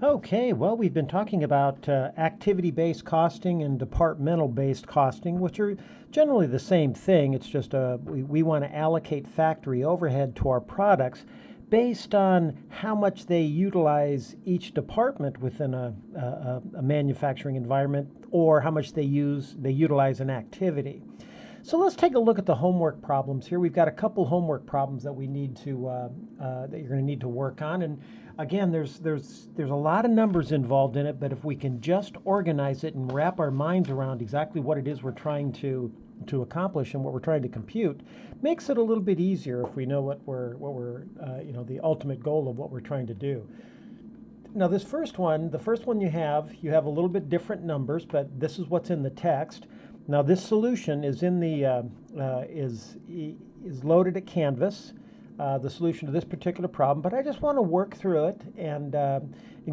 Okay, well, we've been talking about activity-based costing and departmental-based costing, which are generally the same thing. It's just we want to allocate factory overhead to our products based on how much they utilize each department within a manufacturing environment, or how much they utilize an activity. So let's take a look at the homework problems here. We've got a couple homework problems that we need to that you're going to need to work on. And again, there's a lot of numbers involved in it, but if we can just organize it and wrap our minds around exactly what it is we're trying to accomplish and what we're trying to compute, makes it a little bit easier if we know what we're the ultimate goal of what we're trying to do. Now this first one, the first one you have a little bit different numbers, but this is what's in the text. Now this solution is in the is loaded at Canvas, the solution to this particular problem. But I just want to work through it and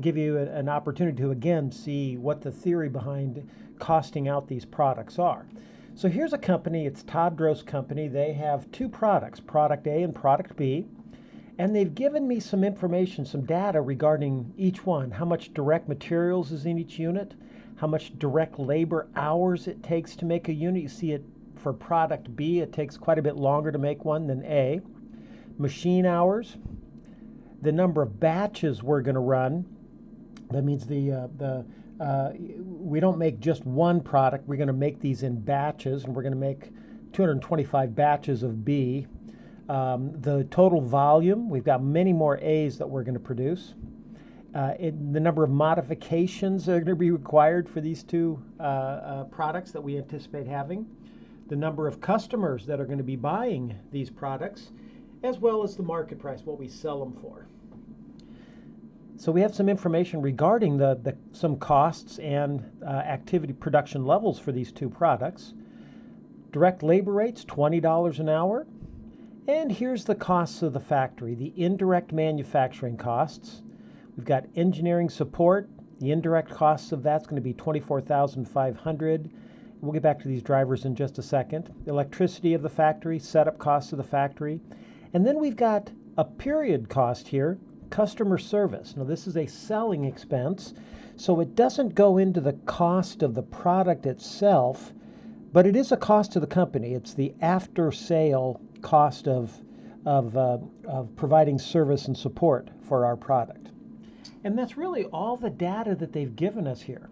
give you an opportunity to again see what the theory behind costing out these products are. So here's a company. It's Todd Gross Company. They have two products, Product A and Product B. And they've given me some information, some data regarding each one, how much direct materials is in each unit, how much direct labor hours it takes to make a unit. You see it for product B, it takes quite a bit longer to make one than A. Machine hours, the number of batches we're going to run. That means we don't make just one product. We're going to make these in batches, and we're going to make 225 batches of B. The total volume, we've got many more A's that we're going to produce. The number of modifications that are going to be required for these two products that we anticipate having, the number of customers that are going to be buying these products, as well as the market price, what we sell them for. So we have some information regarding some costs and activity production levels for these two products. Direct labor rates, $20 an hour. And here's the costs of the factory, the indirect manufacturing costs. We've got engineering support. The indirect costs of that's going to be $24,500. We'll get back to these drivers in just a second. Electricity of the factory, setup costs of the factory. And then we've got a period cost here, customer service. Now this is a selling expense, so it doesn't go into the cost of the product itself, but it is a cost to the company. It's the after-sale cost of providing service and support for our product. And that's really all the data that they've given us here.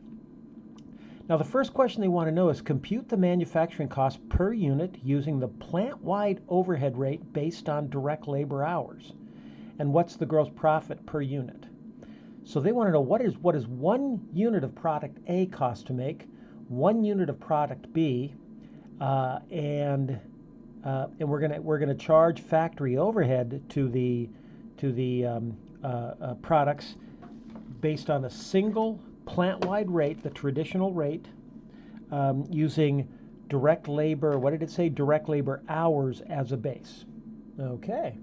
Now the first question they want to know is compute the manufacturing cost per unit using the plant-wide overhead rate based on direct labor hours. And what's the gross profit per unit? So they want to know what is 1 unit of product A cost to make, 1 unit of product B, and we're gonna charge factory overhead to the products based on a single plant-wide rate, the traditional rate, using direct labor. What did it say? Direct labor hours as a base. Okay.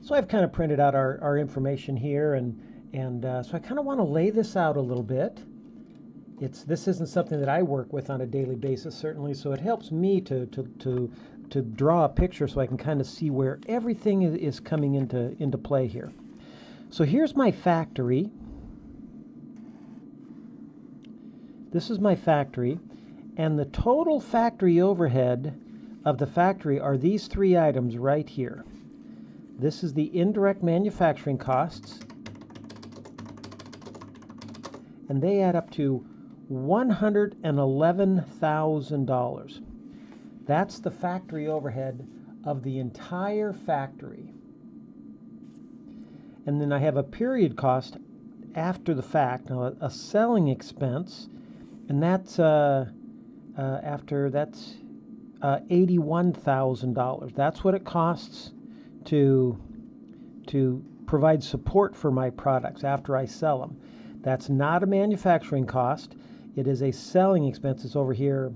So I've kind of printed out our information here, and so I kind of want to lay this out a little bit. This isn't something that I work with on a daily basis, certainly, so it helps me to draw a picture so I can kind of see where everything is coming into play here. So here's my factory. This is my factory, and the total factory overhead of the factory are these 3 items right here. This is the indirect manufacturing costs, and they add up to $111,000. That's the factory overhead of the entire factory. And then I have a period cost after the fact, now a selling expense, and that's $81,000. That's what it costs to provide support for my products after I sell them. That's not a manufacturing cost. It is a selling expense. It's over here,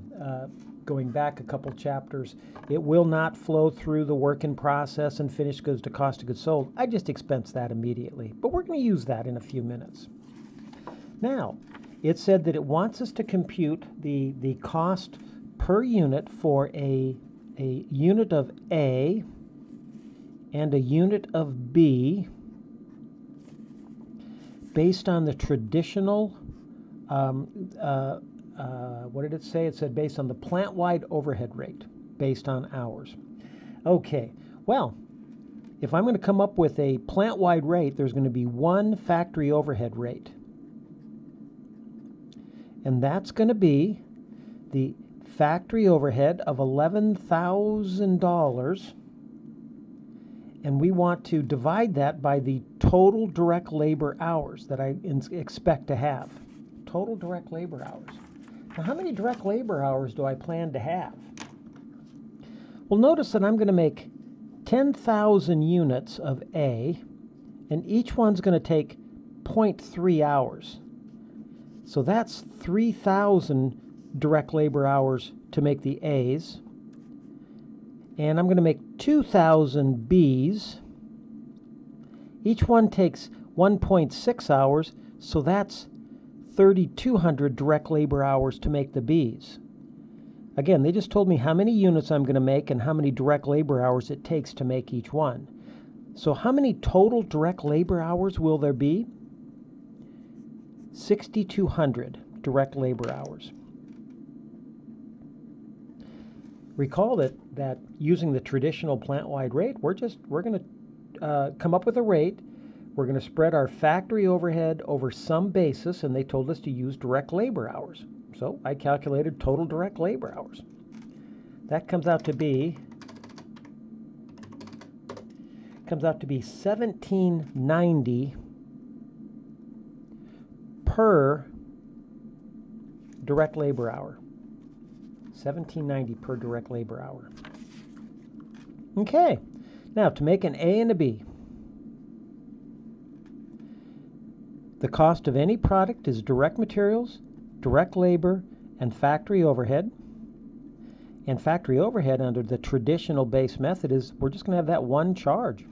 going back a couple chapters. It will not flow through the work in process and finished goods to cost of goods sold. I just expense that immediately. But we're going to use that in a few minutes. Now, it said that it wants us to compute the cost per unit for a unit of A and a unit of B based on the traditional, what did it say? It said based on the plant-wide overhead rate, based on hours. Okay, well, if I'm going to come up with a plant-wide rate, there's going to be one factory overhead rate. And that's going to be the factory overhead of $11,000. And we want to divide that by the total direct labor hours that I expect to have. Total direct labor hours. Now, how many direct labor hours do I plan to have? Well, notice that I'm going to make 10,000 units of A, and each one's going to take 0.3 hours. So that's 3,000 direct labor hours to make the A's. And I'm going to make 2,000 B's. Each one takes 1.6 hours, so that's 3,200 direct labor hours to make the B's. Again, they just told me how many units I'm going to make and how many direct labor hours it takes to make each one. So how many total direct labor hours will there be? 6,200 direct labor hours. Recall that using the traditional plant-wide rate, we're going to come up with a rate. We're going to spread our factory overhead over some basis, and they told us to use direct labor hours. So I calculated total direct labor hours. That comes out to be $17.90 per direct labor hour. $17.90 per direct labor hour. Okay, now to make an A and a B. The cost of any product is direct materials, direct labor, and factory overhead. And factory overhead under the traditional base method is we're just going to have that one charge.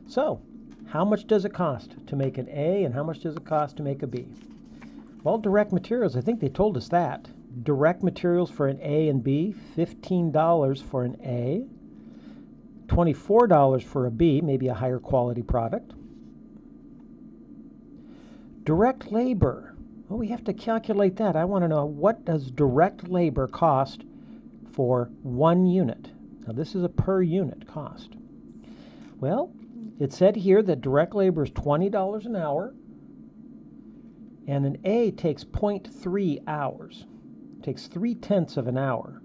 So, how much does it cost to make an A and how much does it cost to make a B? Well, direct materials, I think they told us that. Direct materials for an A and B, $15 for an A, $24 for a B, maybe a higher quality product. Direct labor, well, we have to calculate that. I want to know, what does direct labor cost for 1 unit? Now, this is a per unit cost. Well, it said here that direct labor is $20 an hour, and an A takes 0.3 hours. It takes 3/10 of an hour.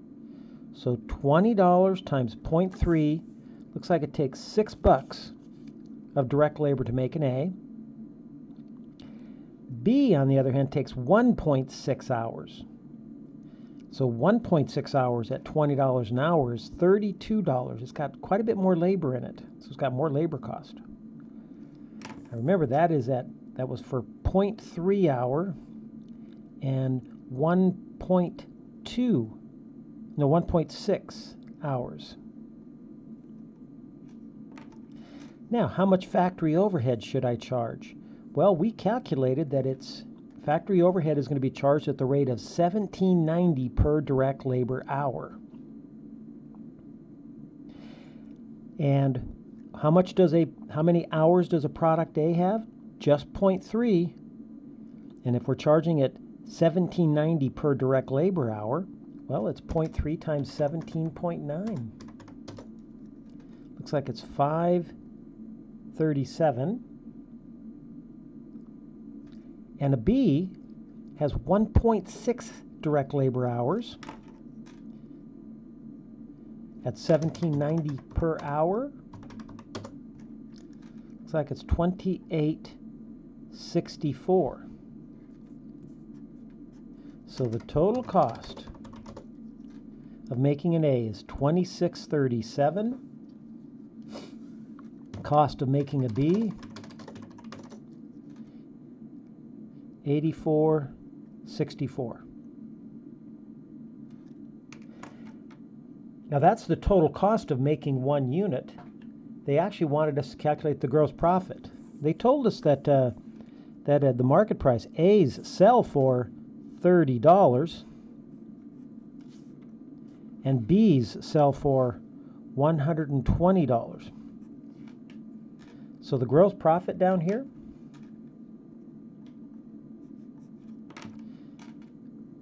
So $20 times 0.3 looks like it takes $6 of direct labor to make an A. B, on the other hand, takes 1.6 hours. So 1.6 hours at $20 an hour is $32. It's got quite a bit more labor in it, so it's got more labor cost. Now remember, that was for 0.3 hour and 1.6 hours. Now, how much factory overhead should I charge? Well, we calculated that its factory overhead is going to be charged at the rate of $17.90 per direct labor hour. And how many hours does a product A have? Just 0.3. And if we're charging it $17.90 per direct labor hour, well, it's 0.3 times 17.9. Looks like it's 537. And a B has 1.6 direct labor hours at $17.90 per hour. Looks like it's $28.64. So the total cost of making an A is $26.37. Cost of making a B, $84.64. Now that's the total cost of making 1 unit. They actually wanted us to calculate the gross profit. They told us that at the market price, A's sell for $30 and B's sell for $120. So the gross profit down here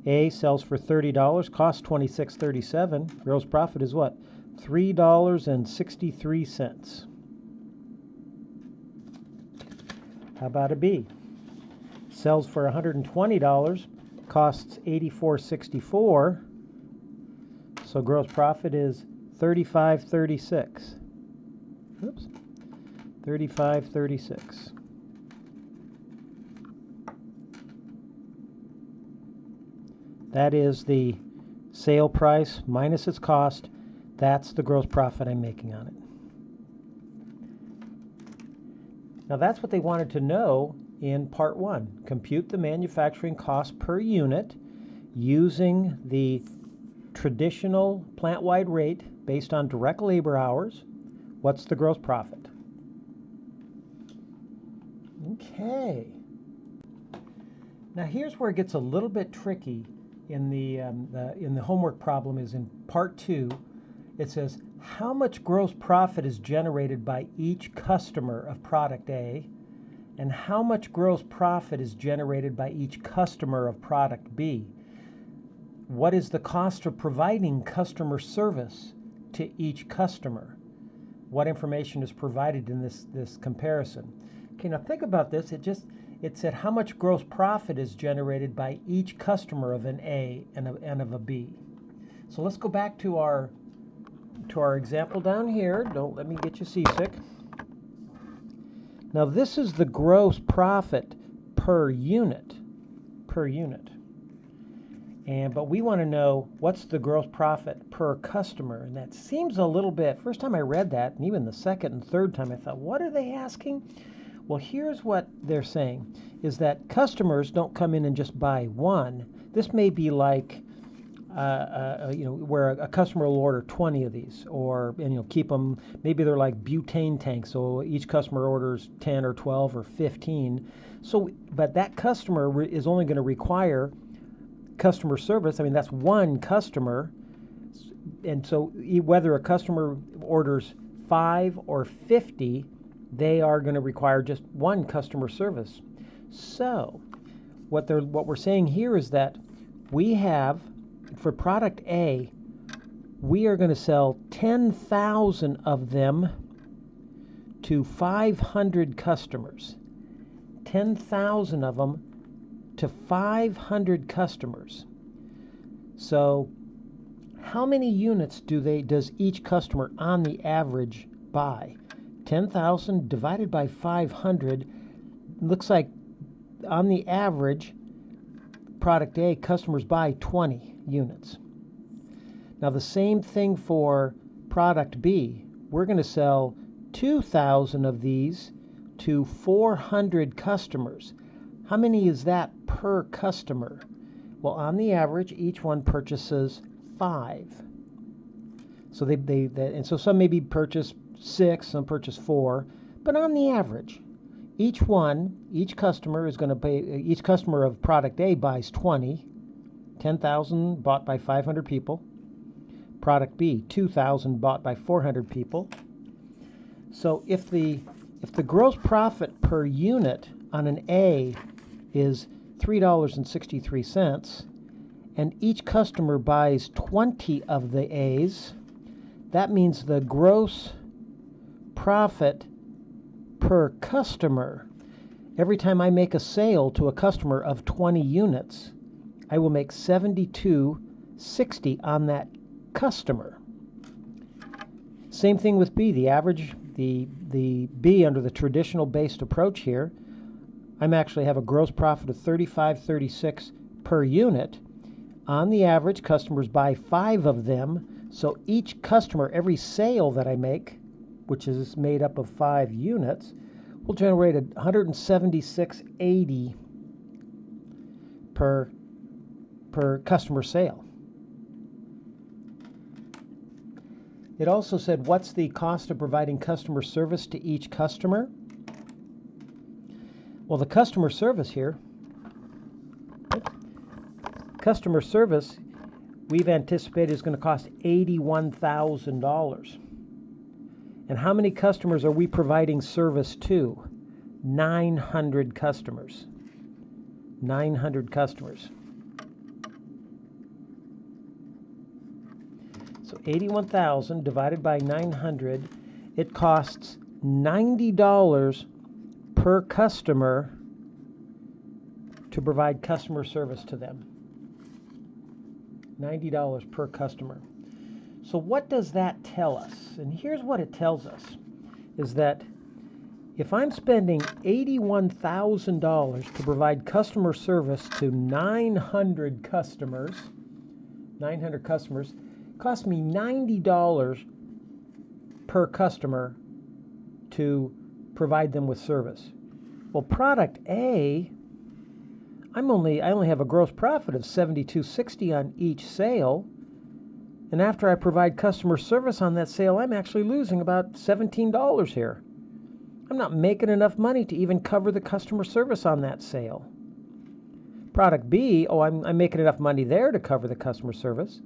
A sells for $30, costs $26.37. Gross profit is what? $3.63. How about a B? Sells for $120, costs $84.64. So gross profit is $35.36. Oops. $35.36. That is the sale price minus its cost. That's the gross profit I'm making on it. Now that's what they wanted to know in part 1. Compute the manufacturing cost per unit using the traditional plant-wide rate based on direct labor hours. What's the gross profit? Okay. Now here's where it gets a little bit tricky in the homework problem. Is in part 2. It says how much gross profit is generated by each customer of product A, and how much gross profit is generated by each customer of product B. What is the cost of providing customer service to each customer? What information is provided in this comparison? Okay, now think about this. It said how much gross profit is generated by each customer of an A and of a B. So let's go back to our example down here. Don't let me get you seasick. Now this is the gross profit per unit. But we want to know what's the gross profit per customer. And that seems a little bit, first time I read that, and even the second and third time I thought, what are they asking? Well, here's what they're saying, is that customers don't come in and just buy one. This may be like, where a customer will order 20 of these, and keep them, maybe they're like butane tanks, so each customer orders 10 or 12 or 15. So, but that customer is only going to require customer service. I mean, that's one customer. And so whether a customer orders 5 or 50, they are going to require just one customer service. So what we're saying here is that we have, for product A, we are going to sell 10,000 of them to 500 customers. 10,000 of them to 500 customers. So how many units does each customer on the average buy? 10,000 divided by 500 looks like on the average product A customers buy 20 units. Now the same thing for product B. We're going to sell 2,000 of these to 400 customers. How many is that per customer? Well, on the average, each one purchases 5. So and so some maybe purchase 6, some purchase 4, but on the average, each customer is going to pay. Each customer of product A buys 20. 10,000 bought by 500 people. Product B, 2,000 bought by 400 people. So if the gross profit per unit on an A is $3.63, and each customer buys 20 of the A's, that means the gross profit per customer, every time I make a sale to a customer of 20 units, I will make $72.60 on that customer. Same thing with B. The average, the B under the traditional based approach here, I'm actually have a gross profit of $35.36 per unit. On the average, customers buy 5 of them. So each customer, every sale that I make, which is made up of 5 units, will generate $176.80 per customer sale. It also said, what's the cost of providing customer service to each customer? Well, the customer service here, we've anticipated is going to cost $81,000. And how many customers are we providing service to? 900 customers. 900 customers. 81,000 divided by 900, it costs $90 per customer to provide customer service to them. $90 per customer. So what does that tell us? And here's what it tells us, is that if I'm spending $81,000 to provide customer service to 900 customers, it costs me $90 per customer to provide them with service. Well, product A, I only have a gross profit of $72.60 on each sale, and after I provide customer service on that sale, I'm actually losing about $17 here. I'm not making enough money to even cover the customer service on that sale. Product B, I'm making enough money there to cover the customer service.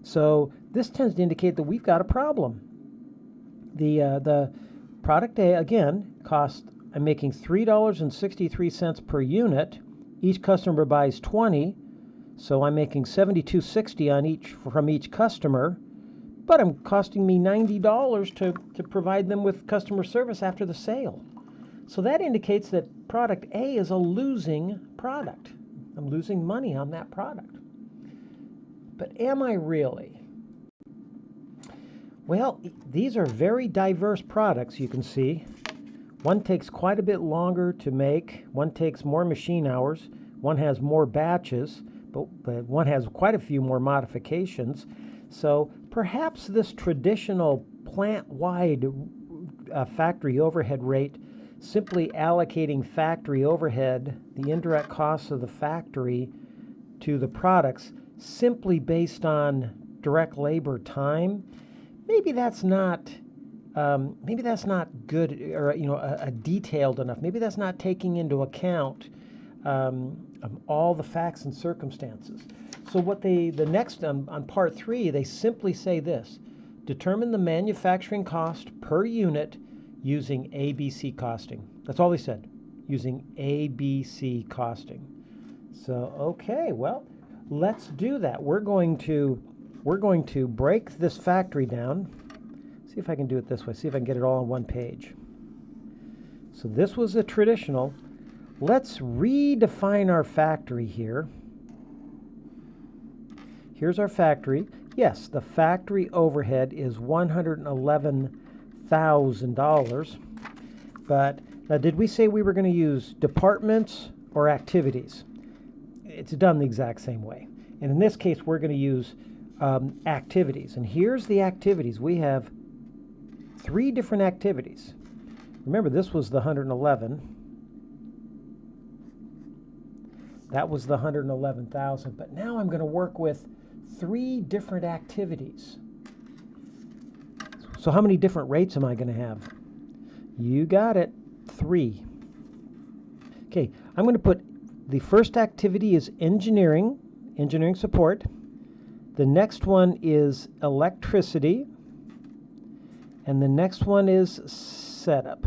So this tends to indicate that we've got a problem. The product A, again, I'm making $3.63 per unit. Each customer buys 20, so I'm making $72.60 from each customer, but I'm costing me $90 to provide them with customer service after the sale. So that indicates that product A is a losing product. I'm losing money on that product. But am I really? Well, these are very diverse products, you can see. One takes quite a bit longer to make. One takes more machine hours. One has more batches, but one has quite a few more modifications. So perhaps this traditional plant-wide factory overhead rate, simply allocating factory overhead, the indirect costs of the factory, to the products, simply based on direct labor time, maybe that's not good, or detailed enough. Maybe that's not taking into account all the facts and circumstances. So what the next on part 3, they simply say this: determine the manufacturing cost per unit using ABC costing. That's all they said, using ABC costing. So okay, well, let's do that. We're going to break this factory down. See if I can do it this way. See if I can get it all on one page. So this was a traditional. Let's redefine our factory here. Here's our factory. Yes, the factory overhead is $111,000. But now, did we say we were going to use departments or activities? It's done the exact same way. And in this case, we're going to use activities. And here's the activities. We have 3 different activities. Remember, this was the 111. That was the 111,000. But now I'm going to work with 3 different activities. So how many different rates am I going to have? You got it, 3. Okay, I'm going to put the first activity is engineering support. The next one is electricity. And the next one is setup.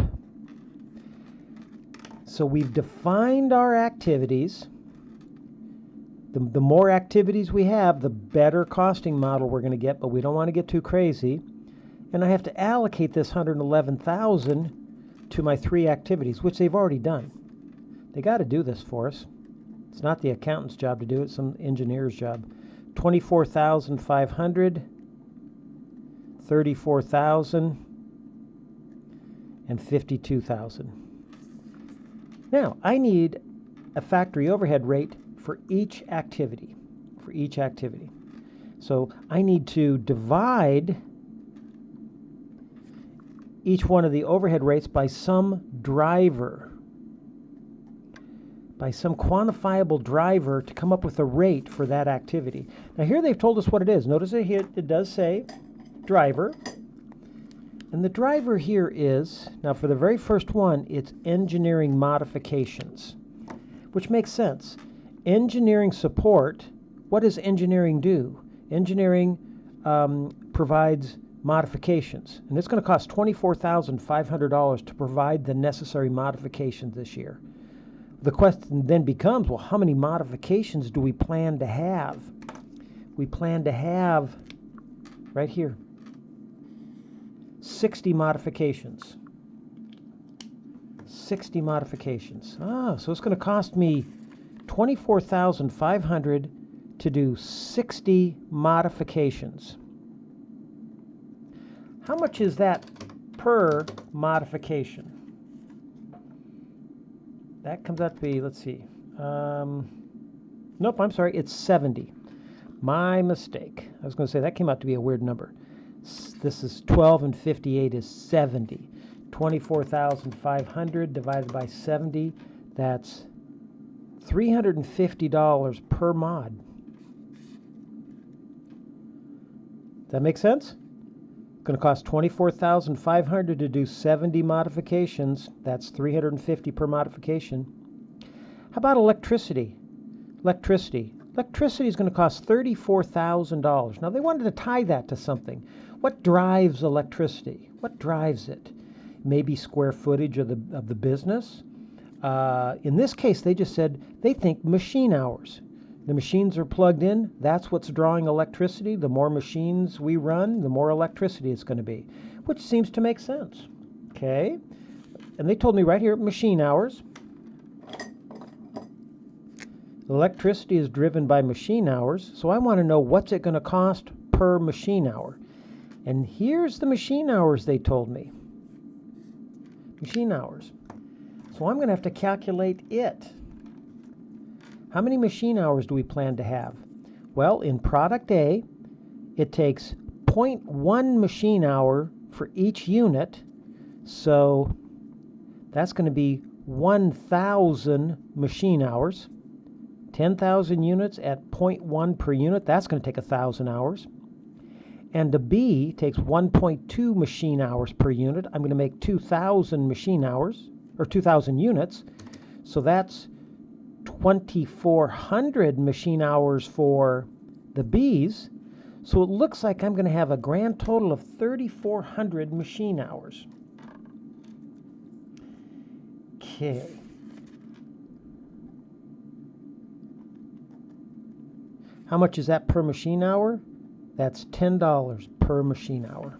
So we've defined our activities. The more activities we have, the better costing model we're going to get, but we don't want to get too crazy. And I have to allocate this 111,000 to my 3 activities, which they've already done. They got to do this for us. It's not the accountant's job to do it, it's some engineer's job. 24,500, 34,000, and 52,000. Now, I need a factory overhead rate for each activity. So I need to divide each one of the overhead rates by some driver, by some quantifiable driver, to come up with a rate for that activity. Now here they've told us what it is. Notice it here, it does say driver. And the driver here is, now for the very first one, it's engineering modifications, which makes sense. Engineering support, what does engineering do? Engineering provides modifications, and it's going to cost $24,500 to provide the necessary modifications this year. The question then becomes, well, how many modifications do we plan to have? We plan to have right here. 60 modifications. 60 modifications. So it's going to cost me $24,500 to do 60 modifications. How much is that per modification? That comes out to be, let's see. Nope, I'm sorry, it's 70. My mistake. I was going to say that came out to be a weird number. This is 12 and 58 is 70. 24,500 divided by 70, that's $350 per mod. Does that make sense? It's going to cost $24,500 to do 70 modifications. That's $350 per modification. How about electricity? Electricity is going to cost $34,000. Now they wanted to tie that to something. What drives electricity? What drives it? Maybe square footage of the business. In this case, they just said they think machine hours. The machines are plugged in. That's what's drawing electricity. The more machines we run, the more electricity it's going to be, which seems to make sense. Okay, and they told me right here, machine hours. Electricity is driven by machine hours, so I want to know what's it going to cost per machine hour. And here's the machine hours they told me. Machine hours. So I'm going to have to calculate it. How many machine hours do we plan to have? Well, in product A, it takes 0.1 machine hour for each unit. So that's going to be 1,000 machine hours. 10,000 units at 0.1 per unit, that's going to take 1,000 hours. And a B takes 1.2 machine hours per unit. I'm going to make 2,000 machine hours, or 2,000 units. So that's 2,400 machine hours for the Bs. So it looks like I'm going to have a grand total of 3,400 machine hours. Okay. How much is that per machine hour? That's $10 per machine hour.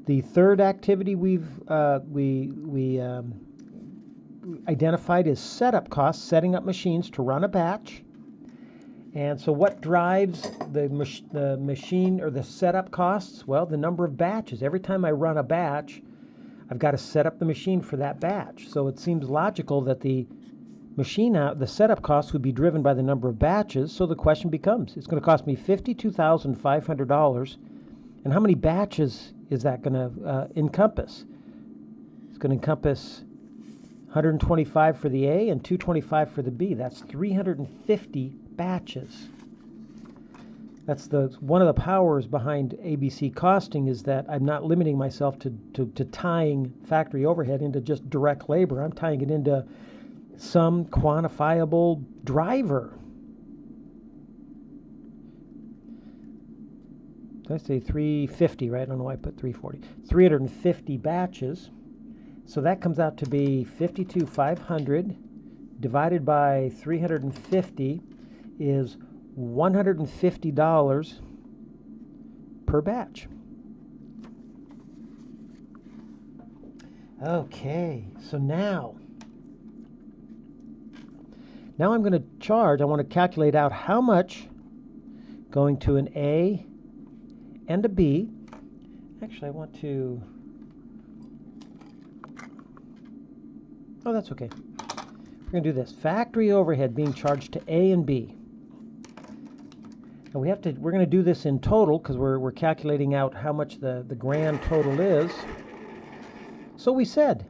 The third activity we identified is setup costs, setting up machines to run a batch. And so what drives the machine or the setup costs? Well, the number of batches. Every time I run a batch, I've got to set up the machine for that batch. So it seems logical that the setup costs would be driven by the number of batches. So the question becomes, it's going to cost me $52,500. And how many batches is that going to encompass? It's going to encompass 125 for the A and 225 for the B. That's 350 batches. That's one of the powers behind ABC costing, is that I'm not limiting myself to tying factory overhead into just direct labor. I'm tying it into some quantifiable driver. Did I say 350, right? I don't know why I put 340. 350 batches. So that comes out to be 52,500 divided by 350 is $150 per batch. Okay, so now I'm going to charge. I want to calculate out how much going to an A and a B. Actually, I want to... Oh, that's okay. We're going to do this. Factory overhead being charged to A and B. Now we're going to do this in total because we're calculating out how much the grand total is. So we said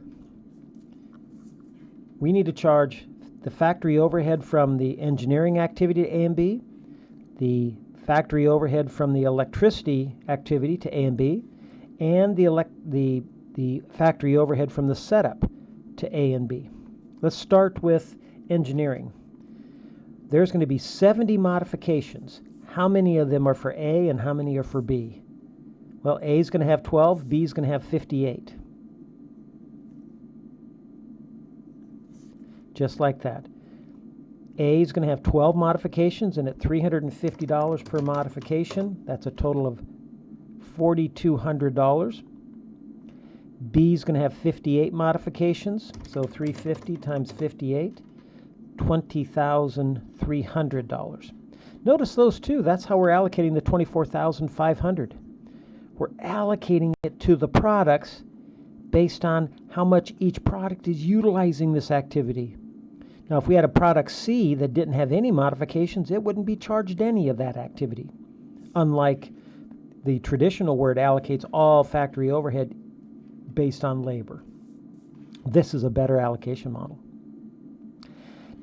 we need to charge the factory overhead from the engineering activity to A and B, the factory overhead from the electricity activity to A and B, and the factory overhead from the setup to A and B. Let's start with engineering. There's going to be 70 modifications. How many of them are for A and how many are for B? Well, A is going to have 12, B is going to have 58. Just like that. A is going to have 12 modifications, and at $350 per modification, that's a total of $4,200. B is going to have 58 modifications, so 350 times 58, $20,300. Notice those two. That's how we're allocating the $24,500. We're allocating it to the products based on how much each product is utilizing this activity. Now, if we had a product C that didn't have any modifications, it wouldn't be charged any of that activity, unlike the traditional where it allocates all factory overhead based on labor. This is a better allocation model.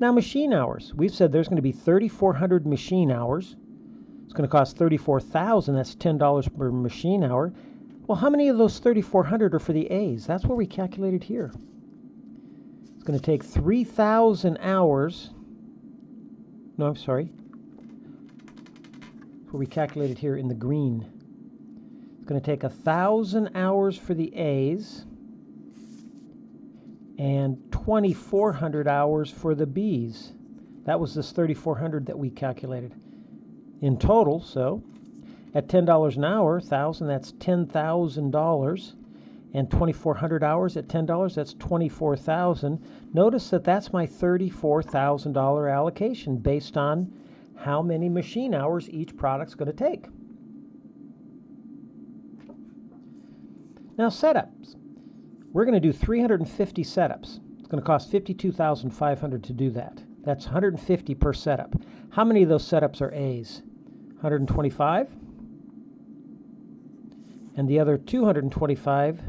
Now, machine hours. We've said there's going to be 3,400 machine hours. It's going to cost $34,000. That's $10 per machine hour. Well, how many of those 3,400 are for the A's? That's what we calculated here. It's going to take 3,000 hours. No, I'm sorry. That's what we calculated here in the green. It's going to take 1,000 hours for the A's and 2,400 hours for the B's. That was this 3,400 that we calculated in total. So at $10 an hour, 1,000, that's $10,000. And 2,400 hours at $10, that's $24,000. Notice that that's my $34,000 allocation based on how many machine hours each product's going to take. Now, setups. We're going to do 350 setups. It's going to cost $52,500 to do that. That's 150 per setup. How many of those setups are A's? 125. And the other 225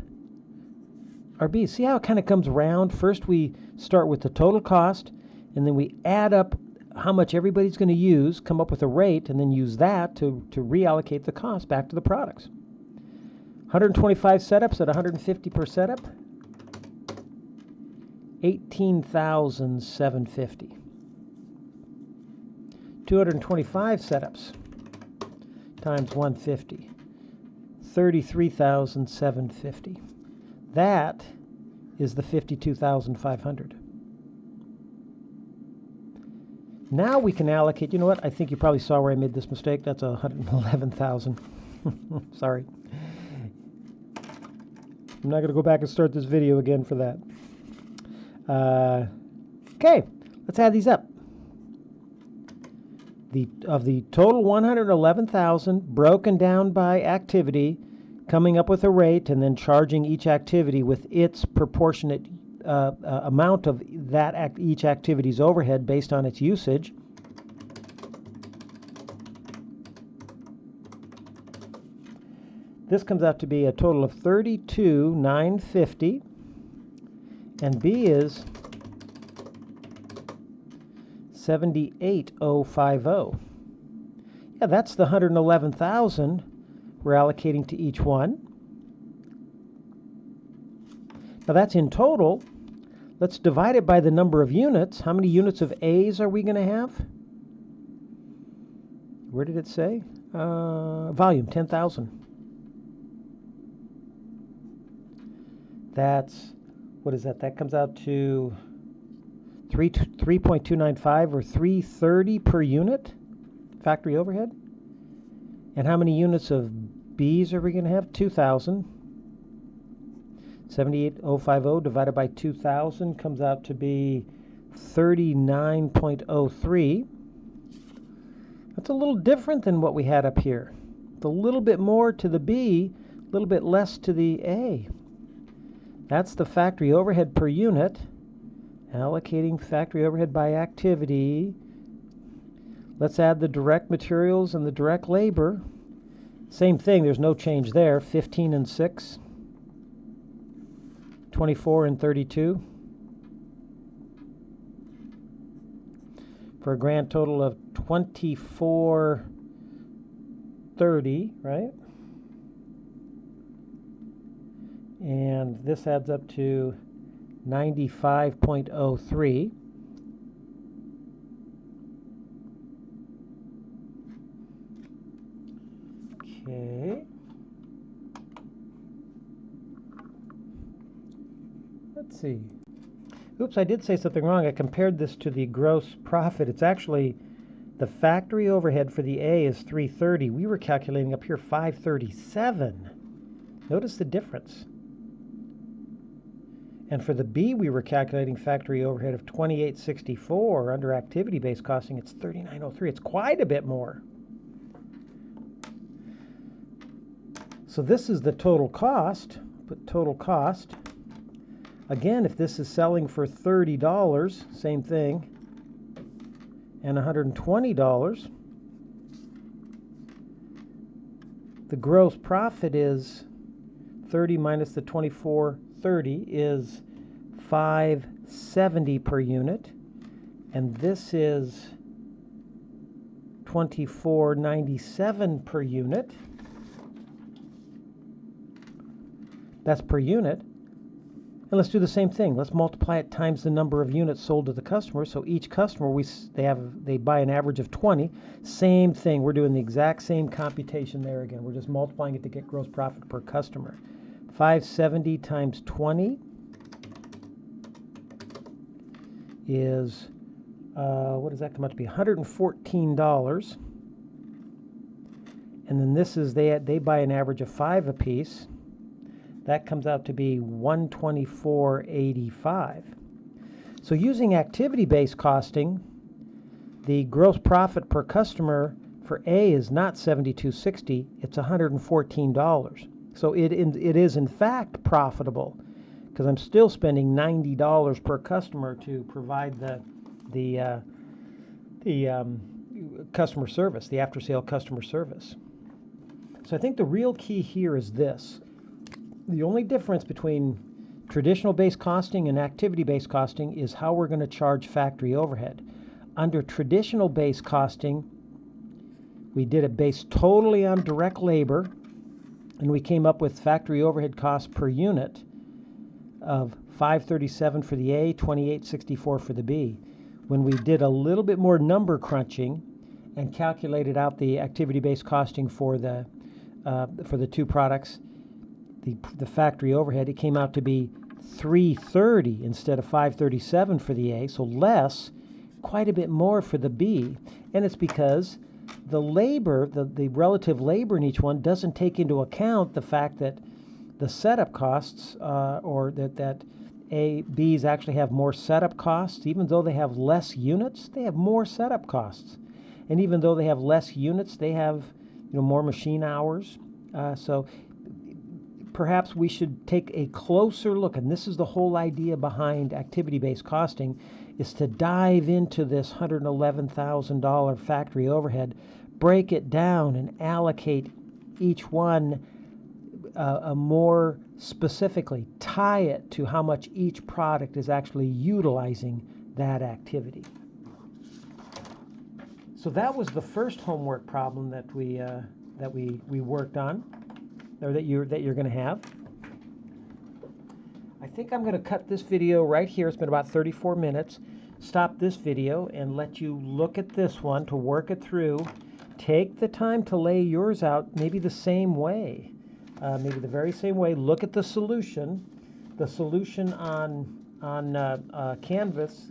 are B's. See how it kind of comes around? First we start with the total cost, and then we add up how much everybody's going to use, come up with a rate, and then use that to reallocate the cost back to the products. 125 setups at 150 per setup, $18,750. 225 setups times 150, $33,750. That is the $52,500. Now we can allocate. You know what? I think you probably saw where I made this mistake. That's $111,000. Sorry. I'm not going to go back and start this video again for that. Okay, let's add these up. Of the total 111,000 broken down by activity, coming up with a rate and then charging each activity with its proportionate amount of that each activity's overhead based on its usage. This comes out to be a total of $32,950, and B is $78,050. Yeah, that's the 111,000 we're allocating to each one. Now that's in total. Let's divide it by the number of units. How many units of A's are we going to have? Where did it say? Volume, 10,000. That's, what is that? That comes out to 3.295 or 330 per unit factory overhead. And how many units of B's are we going to have? 2,000. 78,050 divided by 2,000 comes out to be 39.03. That's a little different than what we had up here. It's a little bit more to the B, a little bit less to the A. That's the factory overhead per unit. Allocating factory overhead by activity. Let's add the direct materials and the direct labor. Same thing, there's no change there. 15 and 6. 24 and 32. For a grand total of 2430, right? And this adds up to 95.03. Okay. Let's see. Oops, I did say something wrong. I compared this to the gross profit. It's actually the factory overhead for the A is 330. We were calculating up here 537. Notice the difference. And for the B, we were calculating factory overhead of 2864. Under activity-based costing, it's 3903. It's quite a bit more. So this is the total cost. Put total cost. Again, if this is selling for $30, same thing, and $120, the gross profit is 30 minus the 2430 is 570 per unit, and this is 2497 per unit. That's per unit. And let's do the same thing. Let's multiply it times the number of units sold to the customer. So each customer, they buy an average of 20. Same thing. We're doing the exact same computation there again. We're just multiplying it to get gross profit per customer. 570 times 20 is, what does that come out to be? $114. And then this is, they buy an average of 5 apiece. That comes out to be $124.85. So using activity-based costing, the gross profit per customer for A is not $72.60, it's $114. So it is in fact profitable, because I'm still spending $90 per customer to provide the customer service, the after-sale customer service. So I think the real key here is this. The only difference between traditional-based costing and activity-based costing is how we're going to charge factory overhead. Under traditional-based costing, we did it based totally on direct labor, and we came up with factory overhead costs per unit of $537 for the A, $28.64 for the B. When we did a little bit more number crunching and calculated out the activity-based costing for the two products, the factory overhead, it came out to be $330 instead of $537 for the A, so less, quite a bit more for the B. And it's because the labor, the relative labor in each one doesn't take into account the fact that the setup costs, or that B's actually have more setup costs. Even though they have less units, they have more setup costs. And even though they have less units, they have more machine hours. So perhaps we should take a closer look, and this is the whole idea behind activity-based costing, is to dive into this $111,000 factory overhead, break it down, and allocate each one more specifically, tie it to how much each product is actually utilizing that activity. So that was the first homework problem that we worked on, or that you're going to have. I think I'm going to cut this video right here. It's been about 34 minutes. Stop this video and let you look at this one to work it through. Take the time to lay yours out maybe the same way, maybe the very same way. Look at the solution. The solution on Canvas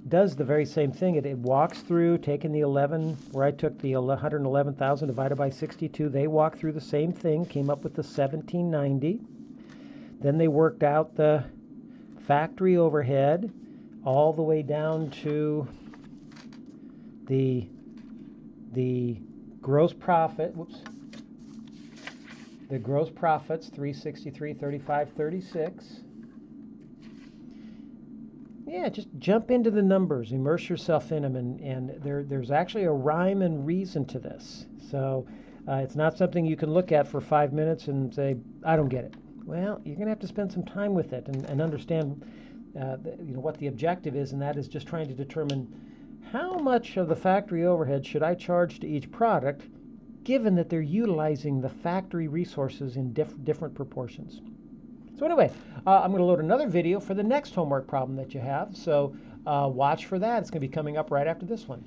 does the very same thing. It walks through, taking the 11, where I took the 111,000 divided by 62. They walked through the same thing, came up with the 1790. Then they worked out the factory overhead all the way down to the gross profit. The gross profits, 363, 35, 36. Yeah, just jump into the numbers, immerse yourself in them, and there's actually a rhyme and reason to this. So it's not something you can look at for 5 minutes and say, I don't get it. Well, you're going to have to spend some time with it and understand what the objective is, and that is just trying to determine how much of the factory overhead should I charge to each product, given that they're utilizing the factory resources in different proportions. So anyway, I'm going to load another video for the next homework problem that you have. So watch for that. It's going to be coming up right after this one.